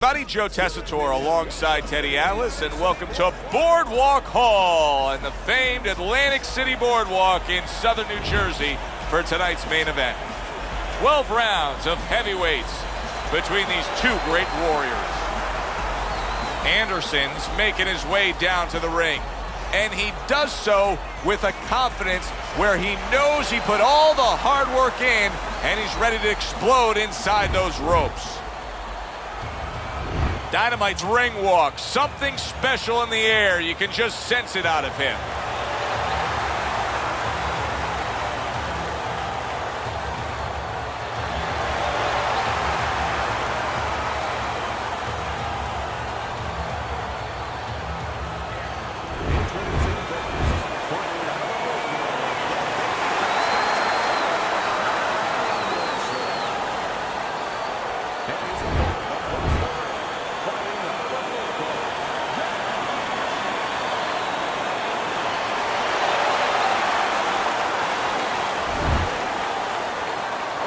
everybody. Joe Tessitore alongside Teddy Atlas, and welcome to Boardwalk Hall and the famed Atlantic City Boardwalk in southern New Jersey for tonight's main event. 12 rounds of heavyweights between these two great warriors. Anderson's making his way down to the ring, and he does so with a confidence where he knows he put all the hard work in and he's ready to explode inside those ropes. Dynamite's ring walk, something special in the air. You can just sense it out of him.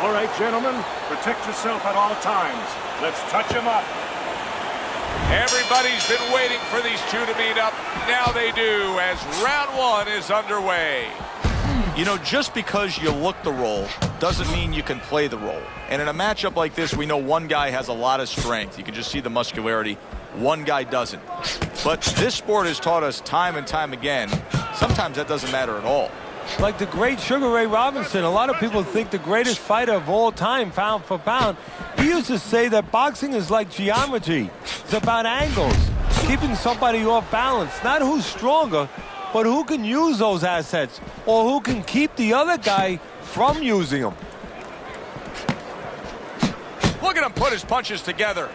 All right, gentlemen, protect yourself at all times. Let's touch him up. Everybody's been waiting for these two to meet up. Now they do, as round one is underway. You know, just because you look the role doesn't mean you can play the role. And in a matchup like this, we know one guy has a lot of strength. You can just see the muscularity. One guy doesn't. But this sport has taught us time and time again, sometimes that doesn't matter at all. Like the great Sugar Ray Robinson, a lot of people think the greatest fighter of all time, pound for pound. He used to say that boxing is like geometry. It's about angles, keeping somebody off balance. Not who's stronger, but who can use those assets, or who can keep the other guy from using them. Look at him put his punches together.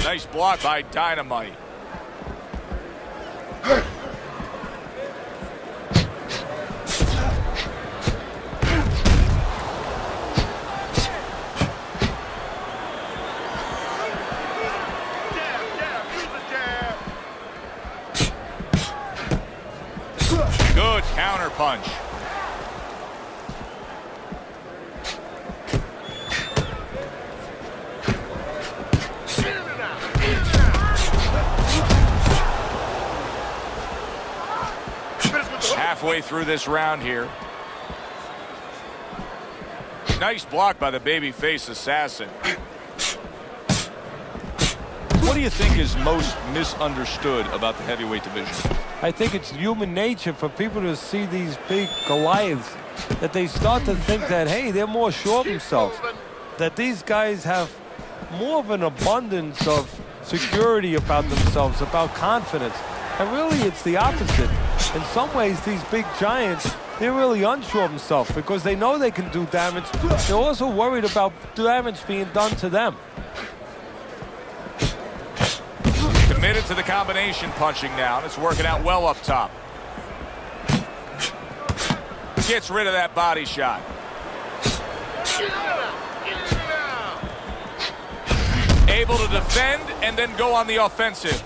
Nice block by Dynamite. Good counter punch. Halfway through this round here. Nice block by the babyface assassin. What do you think is most misunderstood about the heavyweight division? I think it's human nature for people to see these big Goliaths, that they start to think that, hey, they're more sure of themselves, that these guys have more of an abundance of security about themselves, about confidence. And really, it's the opposite. In some ways, these big giants, they're really unsure of themselves because they know they can do damage. They're also worried about damage being done to them. Committed to the combination punching now, and it's working out well up top. Gets rid of that body shot. Able to defend and then go on the offensive.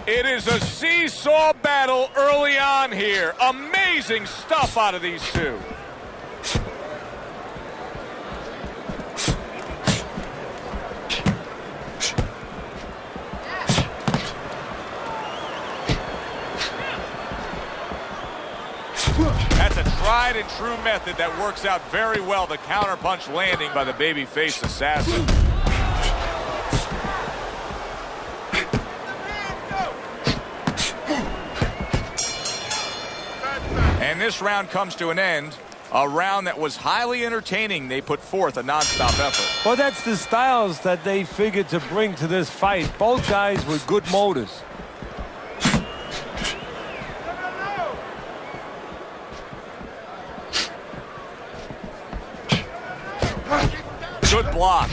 It is a seesaw battle early on here. Amazing stuff out of these two. That's a tried and true method that works out very well. The counter punch landing by the babyface assassin. And this round comes to an end. A round that was highly entertaining. They put forth a nonstop effort. Well, that's the styles that they figured to bring to this fight. Both guys with good motors. Good block.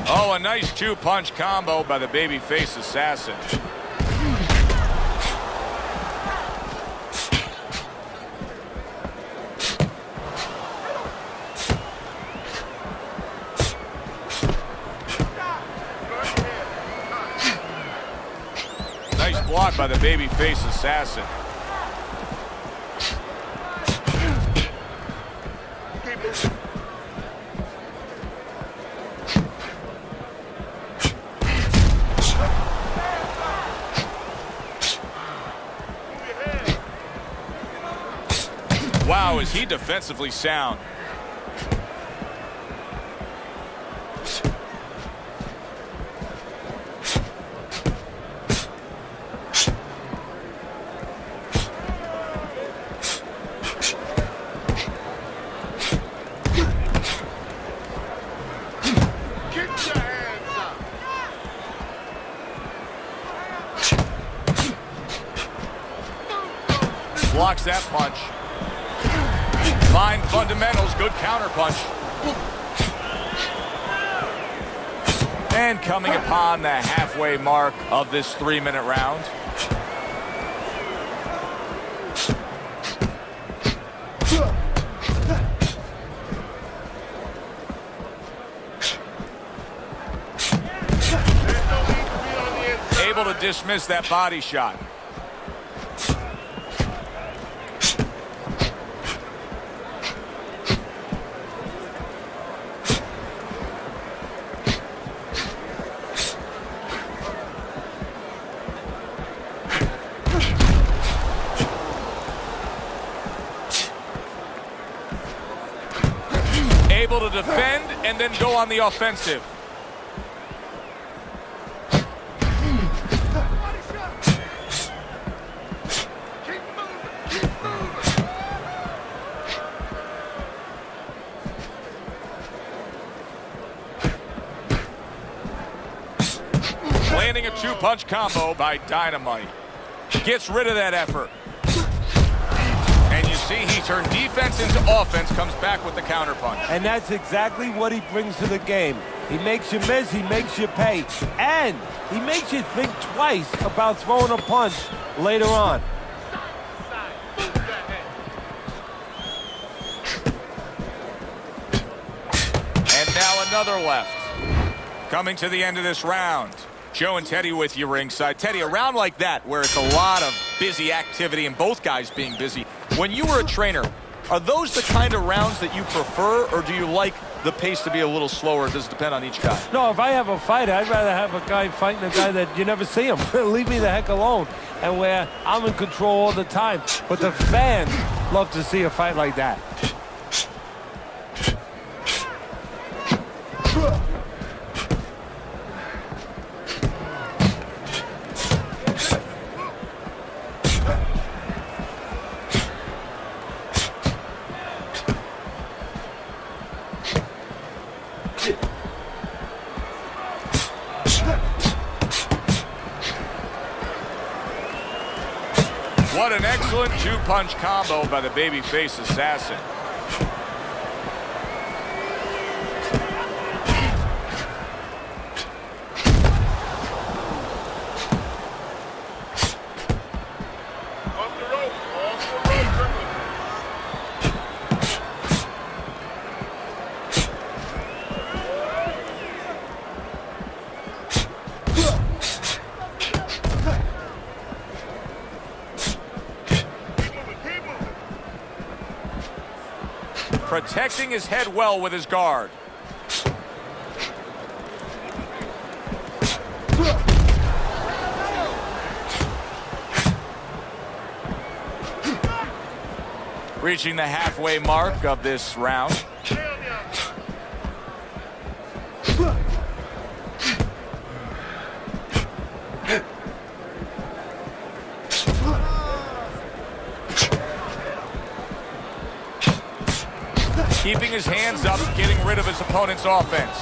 Oh, a nice two-punch combo by the babyface assassin. block by the babyface assassin. Wow, is he defensively sound. Blocks that punch. Fine fundamentals, good counter punch. And coming upon the halfway mark of this 3-minute round. Able to dismiss that body shot. Able to defend and then go on the offensive. Landing a two-punch combo by Dynamite. Gets rid of that effort. And you see he turned defense into offense, comes back with the counterpunch. And that's exactly what he brings to the game. He makes you miss, he makes you pay, and he makes you think twice about throwing a punch later on. And now another left. Coming to the end of this round. Joe and Teddy with you ringside. Teddy, a round like that where it's a lot of busy activity and both guys being busy. When you were a trainer, are those the kind of rounds that you prefer, or do you like the pace to be a little slower? Does it depend on each guy? No, if I have a fight, I'd rather have a guy fighting a guy that you never see him. Leave me the heck alone. And where I'm in control all the time. But the fans love to see a fight like that. What an excellent two-punch combo by the babyface assassin. Protecting his head well with his guard. Reaching the halfway mark of this round. Keeping his hands up, getting rid of his opponent's offense.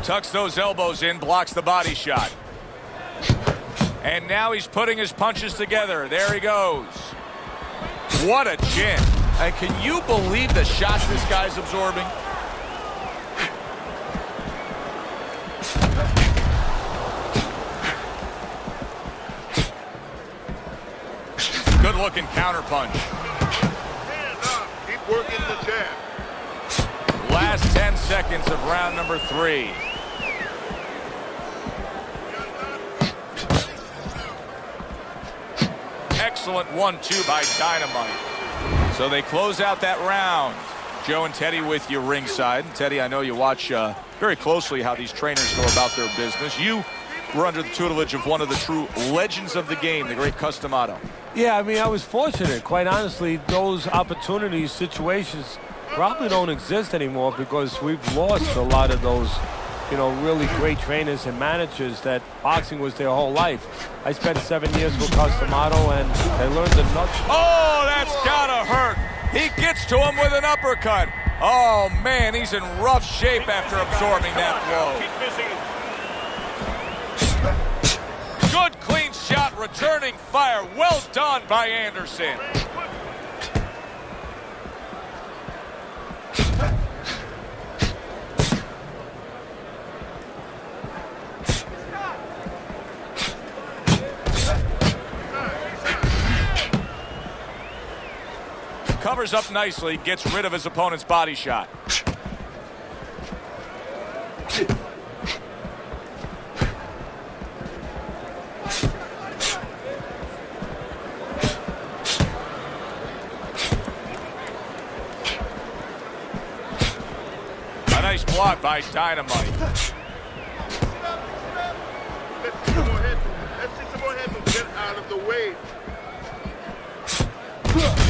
Tucks those elbows in, blocks the body shot. And now he's putting his punches together. There he goes. What a chin. And can you believe the shots this guy's absorbing? Good looking counter punch. Hands up. Keep working the jab. Last 10 seconds of round number 3. Excellent 1-2 by Dynamite. So they close out that round. Joe and Teddy with you ringside. And Teddy, I know you watch very closely how these trainers go about their business. You were under the tutelage of one of the true legends of the game, the great Customato. Yeah, I mean, I was fortunate. Quite honestly, those opportunities, situations probably don't exist anymore because we've lost a lot of those, you know, really great trainers and managers that boxing was their whole life. I spent 7 years with Customato, and I learned the nuts. Oh, that's gotta hurt. He gets to him with an uppercut. Oh, man, he's in rough shape after absorbing that blow. Good, clean shot, returning fire. Well done by Anderson. Covers up nicely, gets rid of his opponent's body shot. A nice block by Dynamite. Let's see some more head. Let's see some more head move. Get out of the way.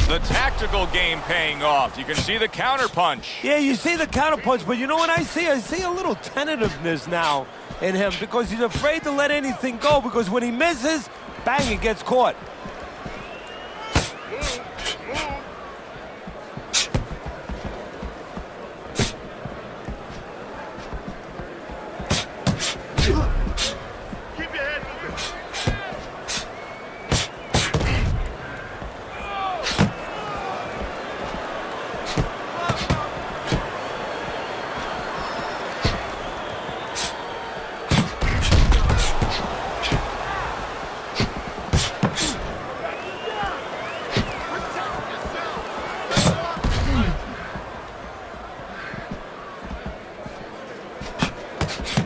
The tactical game paying off. You can see the counter punch. Yeah, you see the counter punch, but you know what I see? I see a little tentativeness now in him because he's afraid to let anything go because when he misses, bang, he gets caught. Keep your head moving.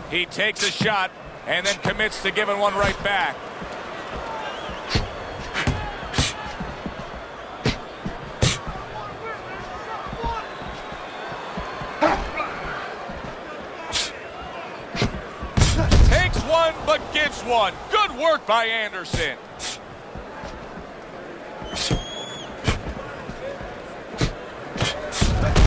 He takes a shot and then commits to giving one right back. Takes one but gives one. Good work by Anderson.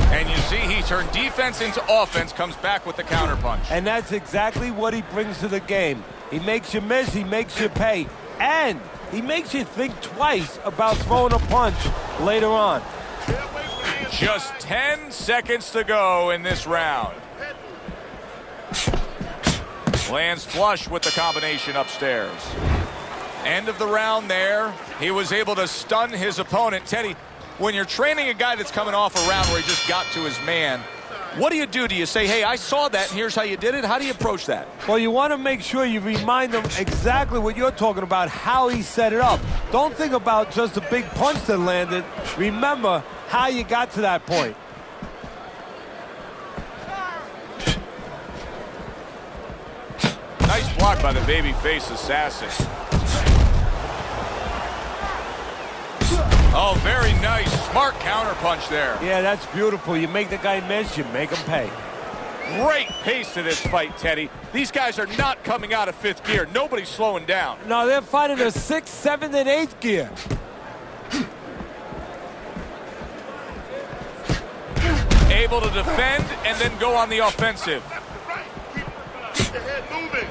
And you see he turned defense into offense, comes back with the counter punch. And that's exactly what he brings to the game. He makes you miss, he makes you pay, and he makes you think twice about throwing a punch later on. Just 10 seconds to go in this round. Lands flush with the combination upstairs. End of the round there. He was able to stun his opponent. Teddy, when you're training a guy that's coming off a round where he just got to his man, what do you do? Do you say, hey, I saw that and here's how you did it? How do you approach that? Well, you want to make sure you remind him exactly what you're talking about, how he set it up. Don't think about just a big punch that landed. Remember how you got to that point. Nice block by the babyface assassin. Oh, very nice. Smart counter punch there. Yeah, that's beautiful. You make the guy miss, you make him pay. Great pace to this fight, Teddy. These guys are not coming out of fifth gear. Nobody's slowing down. No, they're fighting a 6th, 7th, and 8th gear. Able to defend and then go on the offensive. Right. Keep your head moving.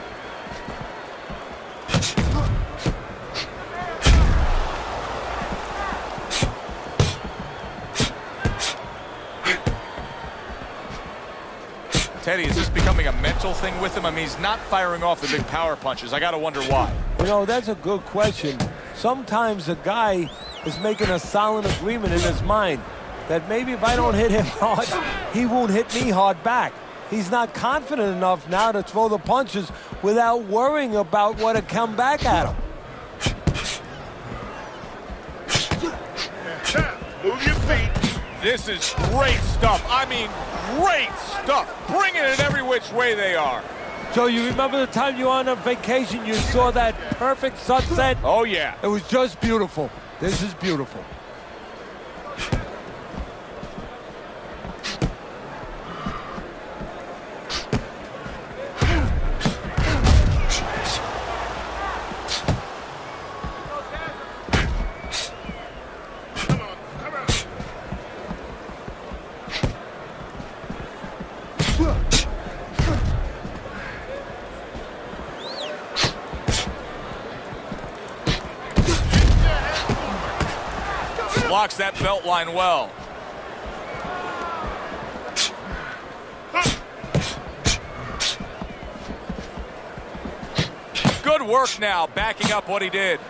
Teddy, is this becoming a mental thing with him? I mean, he's not firing off the big power punches. I got to wonder why. You know, that's a good question. Sometimes a guy is making a silent agreement in his mind that maybe if I don't hit him hard, he won't hit me hard back. He's not confident enough now to throw the punches without worrying about what will come back at him. Move your feet. This is great stuff. I mean, great stuff. Bringing it every which way they are. Joe, you remember the time you were on a vacation, you saw that perfect sunset? Oh, yeah. It was just beautiful. This is beautiful. Blocks that belt line well. Good work now, backing up what he did.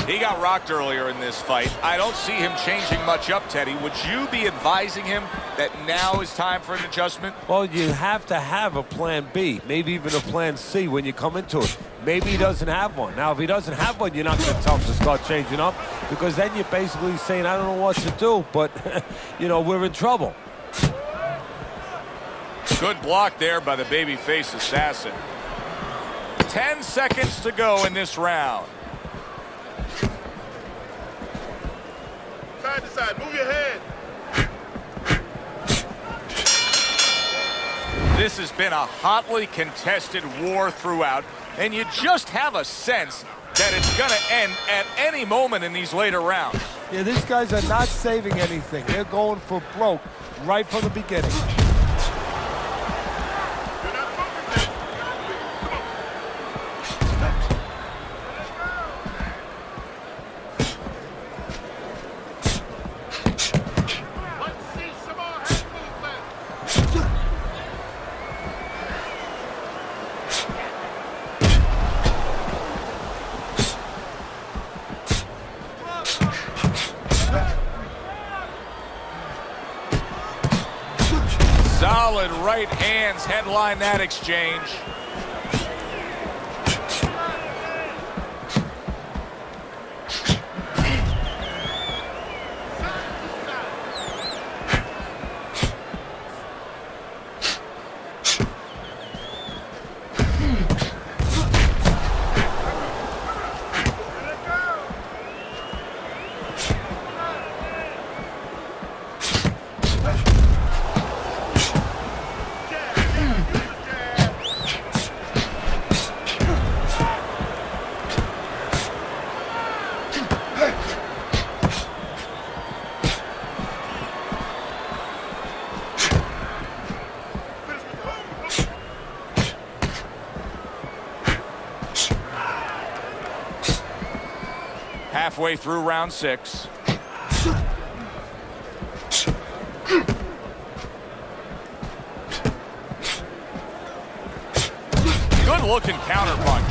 He got rocked earlier in this fight. I don't see him changing much up, Teddy. Would you be advising him that now is time for an adjustment? Well, you have to have a plan B, maybe even a plan C when you come into it. Maybe he doesn't have one. Now, if he doesn't have one, you're not going to tell him to start changing up, because then you're basically saying, I don't know what to do, but, you know, we're in trouble. Good block there by the babyface assassin. 10 seconds to go in this round. Side to side. Move your head. This has been a hotly contested war throughout, and you just have a sense that it's going to end at any moment in these later rounds. Yeah, these guys are not saving anything. They're going for broke right from the beginning. Solid right hands headline that exchange. Halfway through round 6. Good looking counter punch.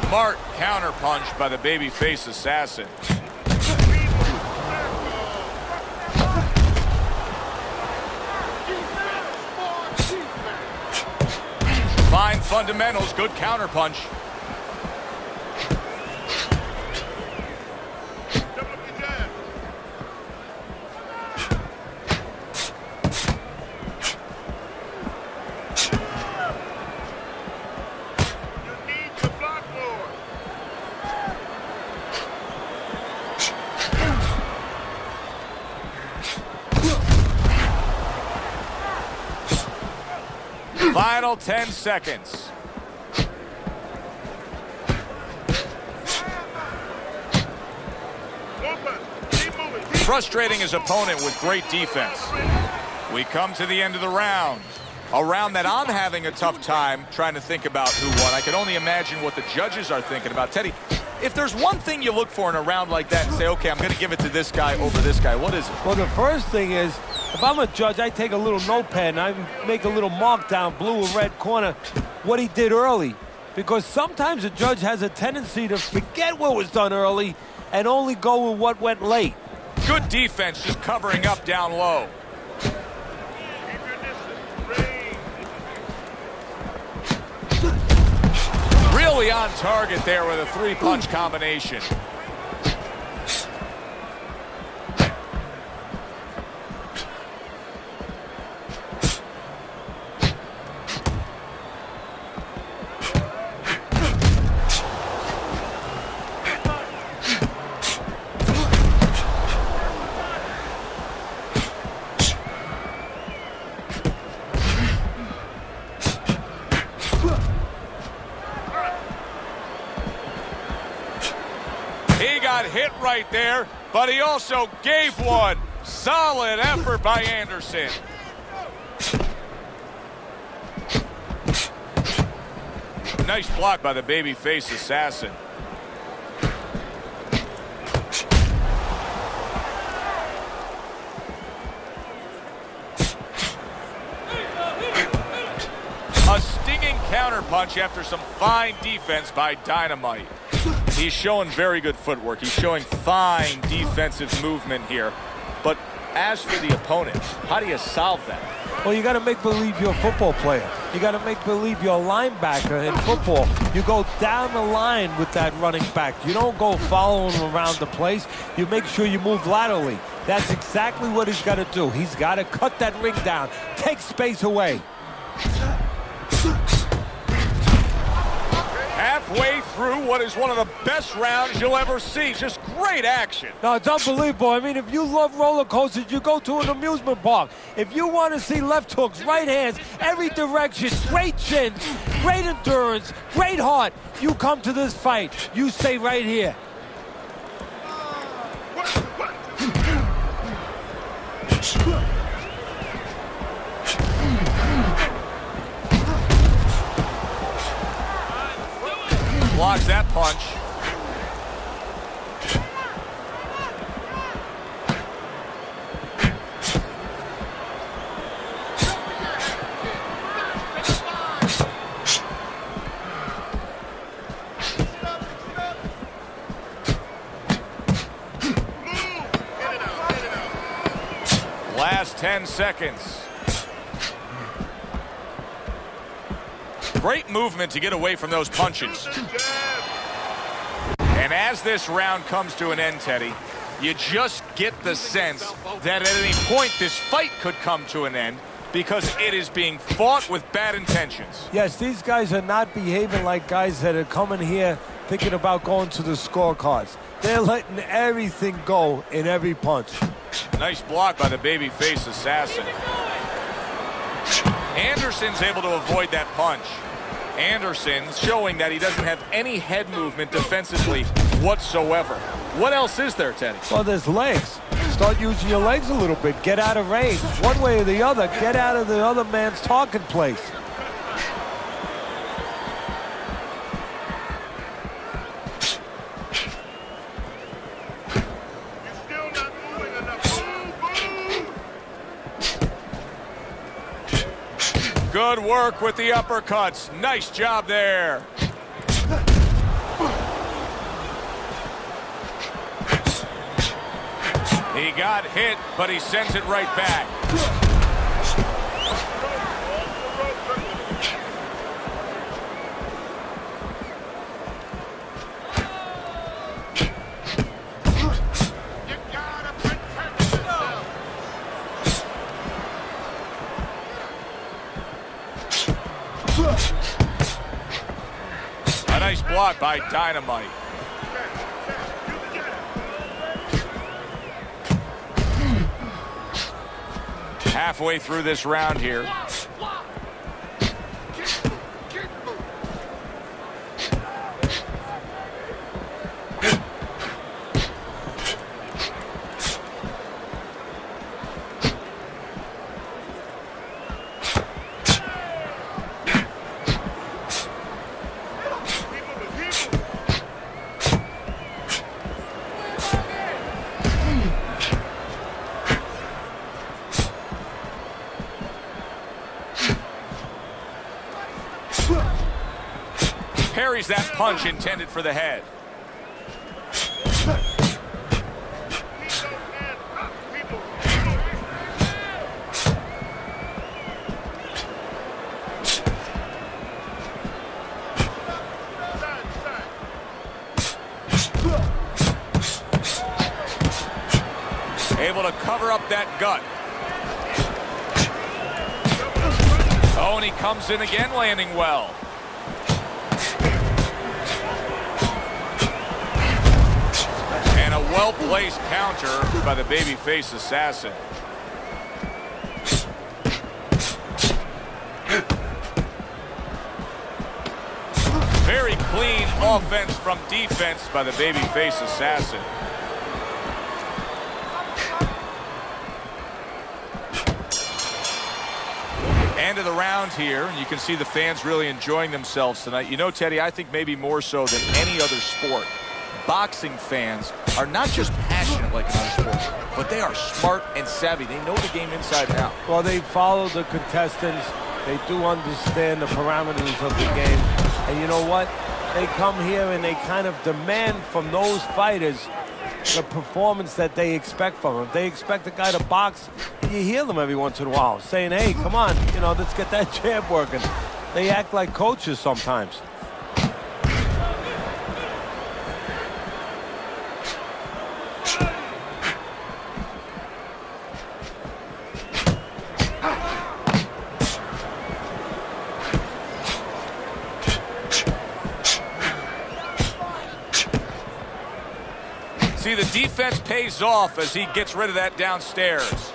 Smart counter punch by the babyface assassin. Fine fundamentals, good counter punch. Final 10 seconds. More Frustrating his opponent with great defense. We come to the end of the round. A round that I'm having a tough time trying to think about who won. I can only imagine what the judges are thinking about. Teddy, if there's one thing you look for in a round like that and say, okay, I'm going to give it to this guy over this guy, what is it? Well, the first thing is, if I'm a judge, I take a little notepad and I make a little mark down, blue or red corner, what he did early. Because sometimes a judge has a tendency to forget what was done early and only go with what went late. Good defense, just covering up down low. Really on target there with a three-punch combination. He got hit right there, but he also gave one. Solid effort by Anderson. Nice block by the babyface assassin. A stinging counterpunch after some fine defense by Dynamite. He's showing very good footwork. He's showing fine defensive movement here. But as for the opponent, how do you solve that? Well, you got to make believe you're a football player. You got to make believe you're a linebacker in football. You go down the line with that running back. You don't go following him around the place. You make sure you move laterally. That's exactly what he's got to do. He's got to cut that ring down, take space away. Halfway through what is one of the best rounds you'll ever see. Just great action. No, it's unbelievable. I mean, if you love roller coasters, you go to an amusement park. If you want to see left hooks, right hands, every direction, great chins, great endurance, great heart, you come to this fight. You stay right here. Blocks that punch. Last 10 seconds. Great movement to get away from those punches. And as this round comes to an end, Teddy, you just get the sense that at any point this fight could come to an end because it is being fought with bad intentions. Yes, these guys are not behaving like guys that are coming here thinking about going to the scorecards. They're letting everything go in every punch. Nice block by the babyface assassin. Anderson's able to avoid that punch. Anderson showing that he doesn't have any head movement defensively whatsoever. What else is there, Teddy? Well, there's legs. Start using your legs a little bit. Get out of range. One way or the other, get out of the other man's talking place. Good work with the uppercuts. Nice job there. He got hit, but he sends it right back. A nice block by Dynamite. Halfway through this round here. parries that punch intended for the head. Able to cover up that gut. Oh, and he comes in again, landing well. And a well-placed counter by the babyface assassin. Very clean offense from defense by the babyface assassin. End of the round here, and you can see the fans really enjoying themselves tonight. You know, Teddy, I think maybe more so than any other sport, boxing fans are not just passionate like another sport, but they are smart and savvy. They know the game inside and out. Well, they follow the contestants. They do understand the parameters of the game. And you know what? They come here and they kind of demand from those fighters the performance that they expect from them. If they expect a guy to box, you hear them every once in a while saying, hey, come on, you know, let's get that jab working. They act like coaches sometimes. See, the defense pays off as he gets rid of that downstairs.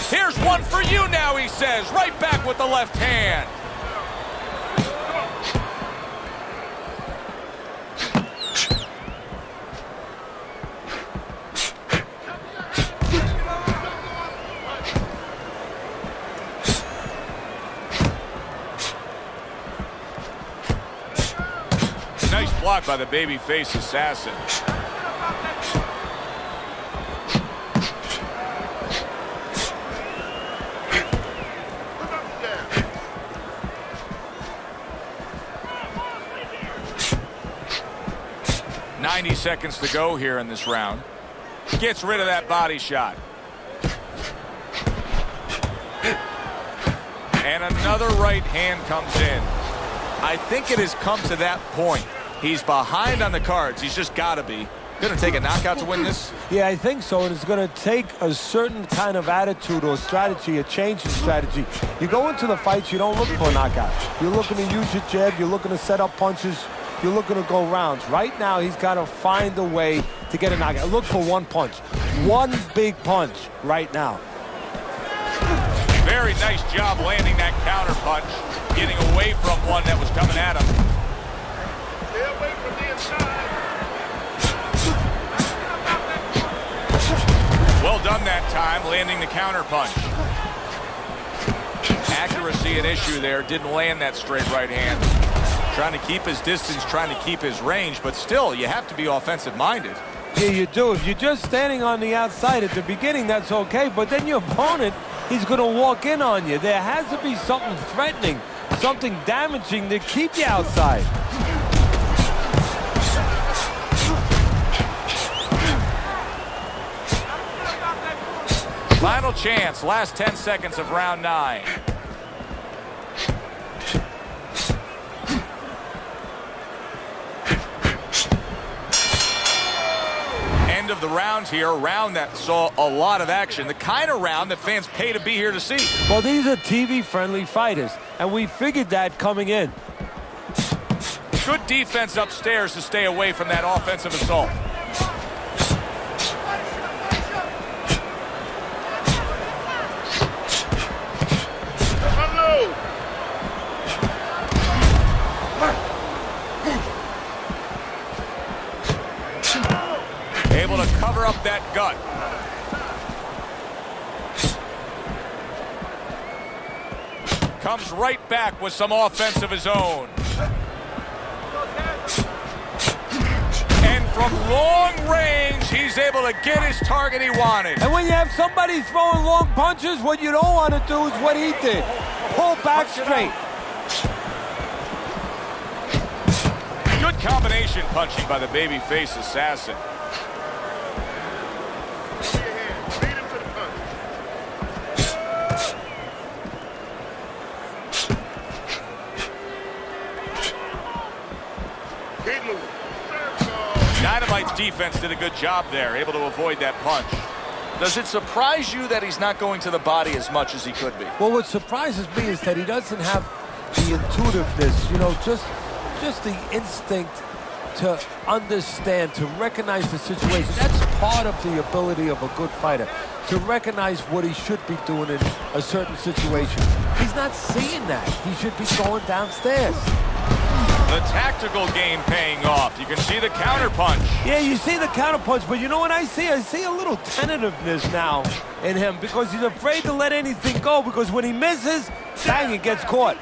Here's one for you now, he says. Right back with the left hand. Nice block by the babyface assassin. .90 seconds to go here in this round. Gets rid of that body shot. And another right hand comes in. I think it has come to that point. He's behind on the cards. He's just got to be. Going to take a knockout to win this? Yeah, I think so, and it's going to take a certain kind of attitude or strategy, a change in strategy. You go into the fights, you don't look for a knockout. You're looking to use your jab, you're looking to set up punches, you're looking to go rounds. Right now, he's got to find a way to get a knockout. Look for one punch. One big punch right now. Very nice job landing that counter punch, getting away from one that was coming at him. Stay away from the inside. Well done that time, landing the counter punch. Accuracy an issue there, didn't land that straight right hand. Trying to keep his distance, trying to keep his range, but still, you have to be offensive-minded. Yeah, you do. If you're just standing on the outside at the beginning, that's okay, but then your opponent, he's going to walk in on you. There has to be something threatening, something damaging to keep you outside. Final chance, last 10 seconds of round 9. End of the round here, a round that saw a lot of action, the kind of round that fans pay to be here to see. Well, these are TV-friendly fighters, and we figured that coming in. Good defense upstairs to stay away from that offensive assault. Able to cover up that gut. Comes right back with some offense of his own. And from long range, he's able to get his target he wanted. And when you have somebody throwing long punches, what you don't want to do is what he did. Pull back straight. combination punching by the babyface assassin. Over your hand. Lead him to the punch. Keep moving. Dynamite's defense did a good job there, able to avoid that punch. Does it surprise you that he's not going to the body as much as he could be? Well, what surprises me is that he doesn't have the intuitiveness, you know, just the instinct to understand, to recognize the situation. That's part of the ability of a good fighter, to recognize what he should be doing in a certain situation. He's not seeing that. He should be going downstairs. The tactical game paying off. You can see the counter punch. Yeah, you see the counter punch, but you know what I see? I see a little tentativeness now in him because he's afraid to let anything go, because when he misses, bang, it gets caught.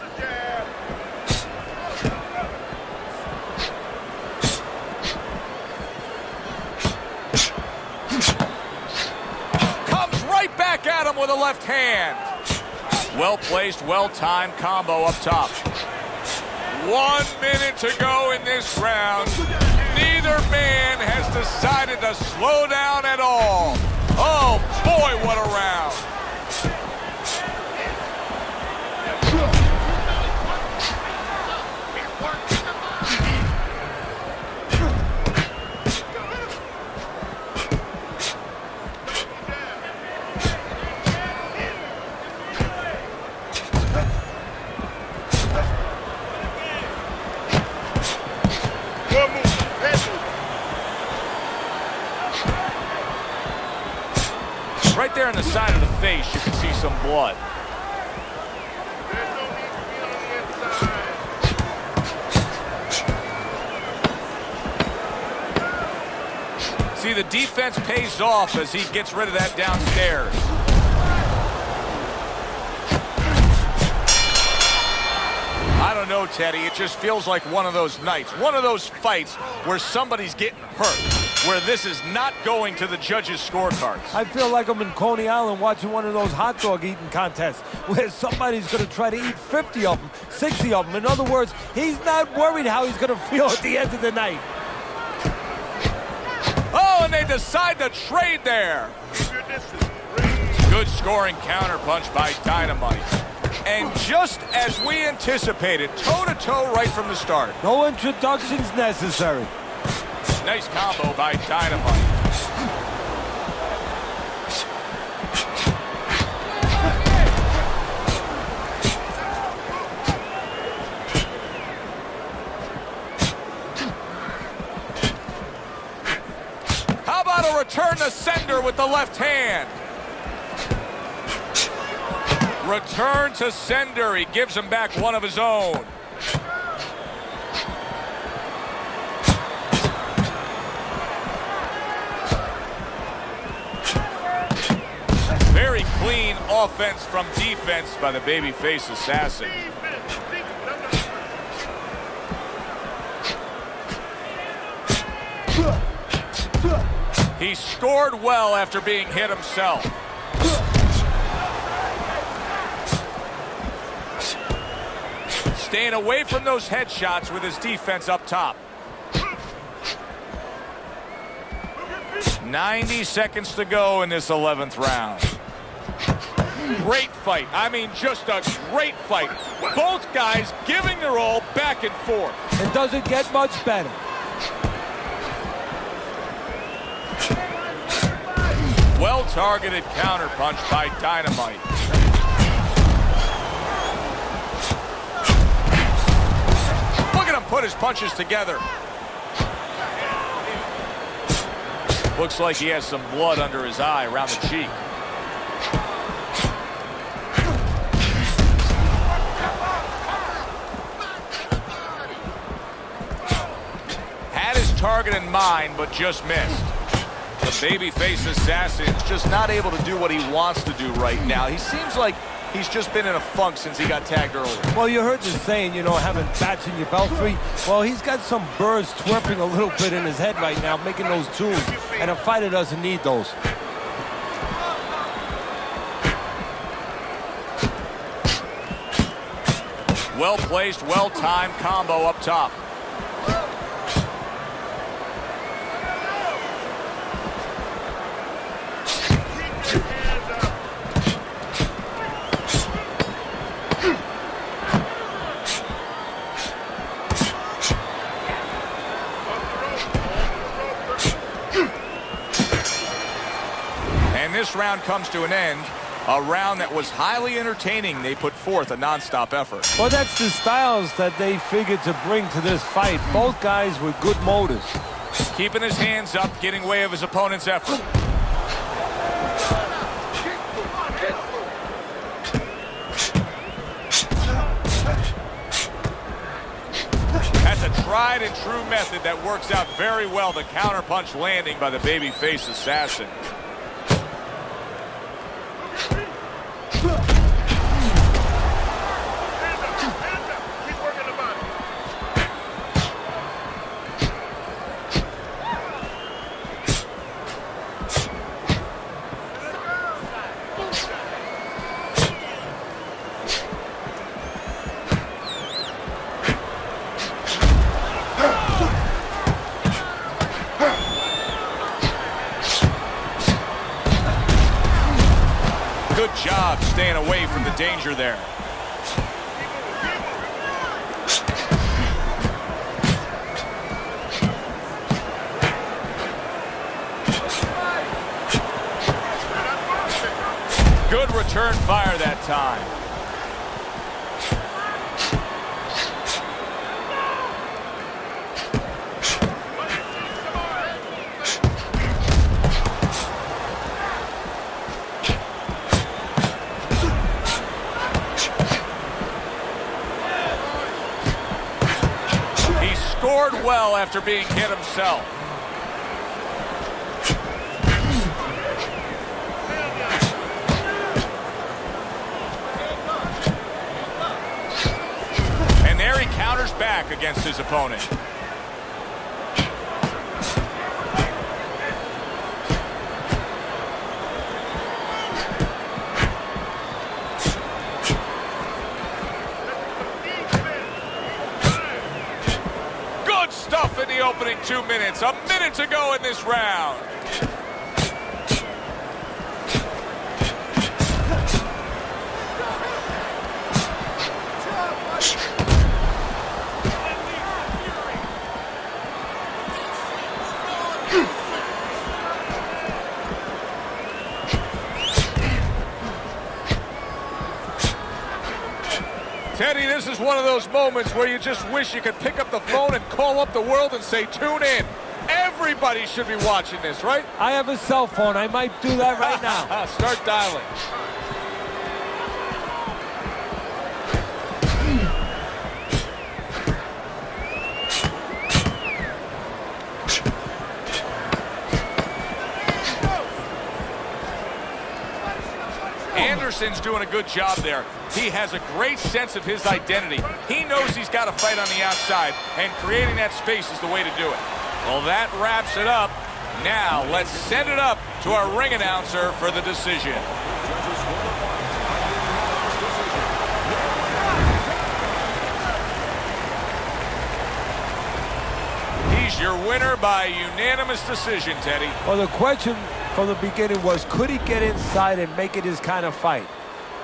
Comes right back at him with a left hand. Well-placed, well-timed combo up top. 1 minute to go in this round. Neither man has decided to slow down at all. Oh, boy, what a round. Right there on the side of the face, you can see some blood. There's no need to be on the inside. See, the defense pays off as he gets rid of that downstairs. I don't know, Teddy. It just feels like one of those nights, one of those fights where somebody's getting hurt, where this is not going to the judges' scorecards. I feel like I'm in Coney Island watching one of those hot dog eating contests where somebody's going to try to eat 50 of them, 60 of them. In other words, he's not worried how he's going to feel at the end of the night. Oh, and they decide to trade there. Keep your distance. Good scoring counterpunch by Dynamite. And just as we anticipated, toe-to-toe right from the start. No introductions necessary. Nice combo by Dynamite. How about a return to sender with the left hand? Return to sender. He gives him back one of his own. Very clean offense from defense by the babyface assassin. He scored well after being hit himself. Staying away from those headshots with his defense up top. 90 seconds to go in this 11th round. Great fight. I mean, just a great fight. Both guys giving their all back and forth. It doesn't get much better. Well-targeted counterpunch by Dynamite. Look at him put his punches together. Looks like he has some blood under his eye around the cheek. Had his target in mind, but just missed. The babyface assassin's just not able to do what he wants to do right now. He seems like he's just been in a funk since he got tagged earlier. Well, you heard the saying, you know, having bats in your belfry. Well, he's got some birds twerping a little bit in his head right now, making those tunes. And a fighter doesn't need those. Well-placed, well-timed combo up top. And this round comes to an end. A round that was highly entertaining. They put forth a nonstop effort. Well, that's the styles that they figured to bring to this fight. Both guys with good motors. Keeping his hands up, getting way of his opponent's effort. That's a tried and true method that works out very well. The counterpunch landing by the babyface assassin. Good job staying away from the danger there. Good return fire that time. Scored well after being hit himself. And there he counters back against his opponent. Stuff in the opening 2 minutes. A minute to go in this round. Teddy, this is one of those moments where you just wish you could pick up the phone and call up the world and say, tune in. Everybody should be watching this, right? I have a cell phone. I might do that right now. Start dialing. Anderson's doing a good job there. He has a great sense of his identity. He knows he's got to fight on the outside, and creating that space is the way to do it. Well, that wraps it up. Now, let's send it up to our ring announcer for the decision. He's your winner by unanimous decision, Teddy. Well, the question from the beginning was, could he get inside and make it his kind of fight?